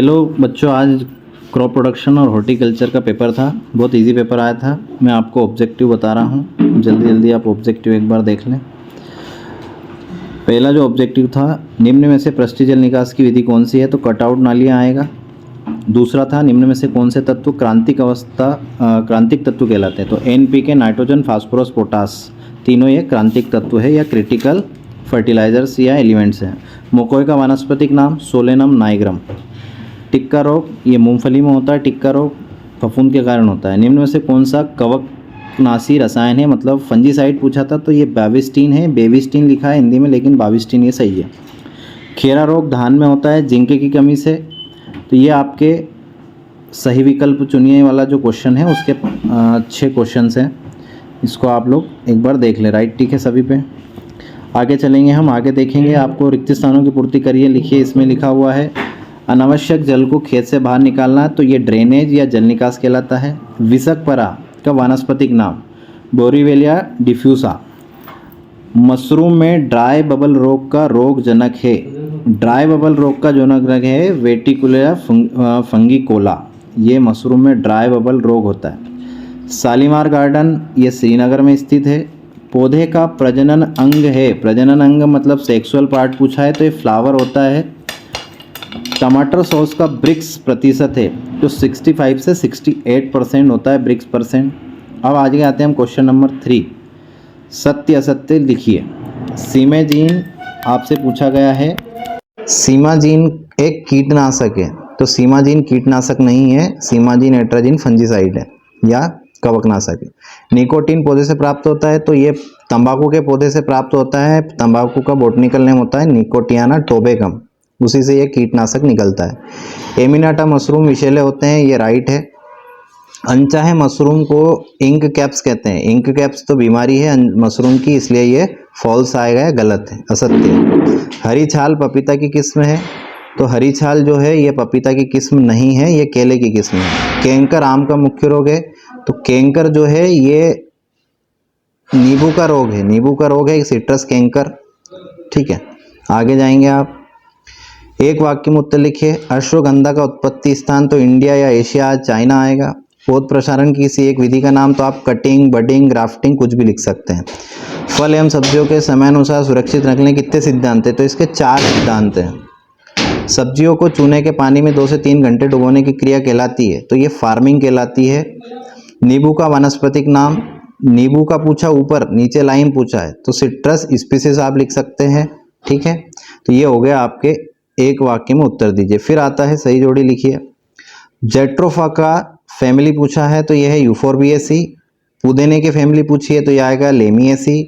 Hello बच्चों, आज crop production और हॉर्टिकल्चर का पेपर था। बहुत इजी पेपर आया था। मैं आपको ऑब्जेक्टिव बता रहा हूँ, जल्दी जल्दी आप ऑब्जेक्टिव एक बार देख लें। पहला जो ऑब्जेक्टिव था, निम्न में से पृष्ठीय जल निकास की विधि कौन सी है, तो कटआउट नालियाँ आएगा। दूसरा था, निम्न में से कौन से तत्व क्रांतिक तत्व कहलाते हैं, तो NPK, नाइट्रोजन, फास्फोरस, पोटास, तीनों ये क्रांतिक तत्व है या क्रिटिकल फर्टिलाइजर्स या एलिमेंट्स हैं। मोकोए का वानस्पतिक नाम सोलेनम नाइग्रम। टिक्का रोग, ये मूंगफली में होता है। टिक्का रोग फफूंद के कारण होता है। निम्न में से कौन सा कवकनाशी रसायन है, मतलब फंजीसाइड पूछा था, तो ये बाविस्टीन है। बेबिस्टीन लिखा है हिंदी में, लेकिन बाविस्टीन ये सही है। खेरा रोग धान में होता है जिंक की कमी से, तो ये आपके सही विकल्प चुनिए वाला जो क्वेश्चन है उसके 6 क्वेश्चन हैं। इसको आप लोग एक बार देख लें। राइट टिक है सभी पे। आगे चलेंगे, हम आगे देखेंगे। आपको रिक्त स्थानों की पूर्ति करिए, लिखिए। इसमें लिखा हुआ है अनावश्यक जल को खेत से बाहर निकालना, तो ये ड्रेनेज या जल निकास कहलाता है। विसकपरा का वानस्पतिक नाम बोरीवेलिया डिफ्यूसा। मशरूम में ड्राई बबल रोग का रोग जनक है। ड्राई बबल रोग का जनक है वेटिकुलर फंगिकोला। ये मशरूम में ड्राई बबल रोग होता है। शालीमार गार्डन ये श्रीनगर में स्थित है। पौधे का प्रजनन अंग है। प्रजनन अंग मतलब सेक्सुअल पार्ट पूछा है, तो ये फ्लावर होता है। टमाटर सॉस का ब्रिक्स प्रतिशत है, जो 65 से 68% होता है ब्रिक्स परसेंट। अब आगे आते हैं हम क्वेश्चन नंबर 3। सत्य असत्य लिखिए। सीमाजीन आपसे पूछा गया है। सीमाजीन एक कीटनाशक है, तो सीमाजीन कीटनाशक नहीं है। सीमाजीन एट्राजीन फंजीसाइड है या कवकनाशक है। निकोटीन पौधे से प्राप्त होता है, तो ये तंबाकू के पौधे से प्राप्त होता है। तंबाकू का बोटनिकल नेम होता है निकोटियाना टोबेकम, उसी से ये कीटनाशक निकलता है। एमिनाटा मशरूम विषैले होते हैं, ये राइट है। अनचाहे मशरूम को इंक कैप्स कहते हैं। इंक कैप्स तो बीमारी है मशरूम की, इसलिए ये फॉल्स आएगा, गलत है, असत्य। हरी छाल पपीता की किस्म है, तो हरी छाल जो है ये पपीता की किस्म नहीं है, ये केले की किस्म है। कैंकर आम का मुख्य रोग है, तो कैंकर जो है ये नींबू का रोग है। नींबू का रोग है सिट्रस कैंकर। ठीक है, आगे जाएंगे आप। एक वाक्य में उत्तर लिखिए। अश्वगंधा का उत्पत्ति स्थान, तो इंडिया या एशिया, चाइना आएगा। पौध प्रसारण की किसी एक विधि का नाम, तो आप कटिंग, बडिंग, ग्राफ्टिंग कुछ भी लिख सकते हैं। फल एवं सब्जियों के समयानुसार सुरक्षित रखने कितने सिद्धांत हैं, तो इसके 4 सिद्धांत हैं। सब्जियों को चूने के पानी में 2 से 3 घंटे डुबोने की क्रिया कहलाती है, तो ये फार्मिंग कहलाती है। नींबू का वानस्पतिक नाम, नींबू का पूछा ऊपर, नीचे लाइम पूछा है, तो सिट्रस स्पीसीज आप लिख सकते हैं। ठीक है, तो ये हो गया आपके एक वाक्य में उत्तर दीजिए। फिर आता है सही जोड़ी लिखिए। जेट्रोफा का फैमिली पूछा है, तो यह है यूफोर्बिएसी। पुदीने की फैमिली पूछी है, तो यह आएगा लेमिएसी।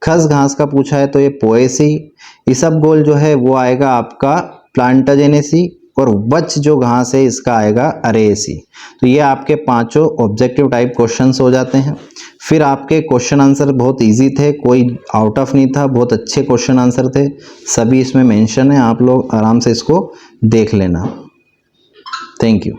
खस घास का पूछा है, तो ये पोएसी। इसबगोल जो है वो आएगा आपका प्लांटाजेनेसी, और बच जो घास है इसका आएगा अरेसी। तो ये आपके 5 ऑब्जेक्टिव टाइप क्वेश्चंस हो जाते हैं। फिर आपके क्वेश्चन आंसर बहुत इजी थे, कोई आउट ऑफ नहीं था, बहुत अच्छे क्वेश्चन आंसर थे, सभी इसमें मेंशन है। आप लोग आराम से इसको देख लेना। Thank you.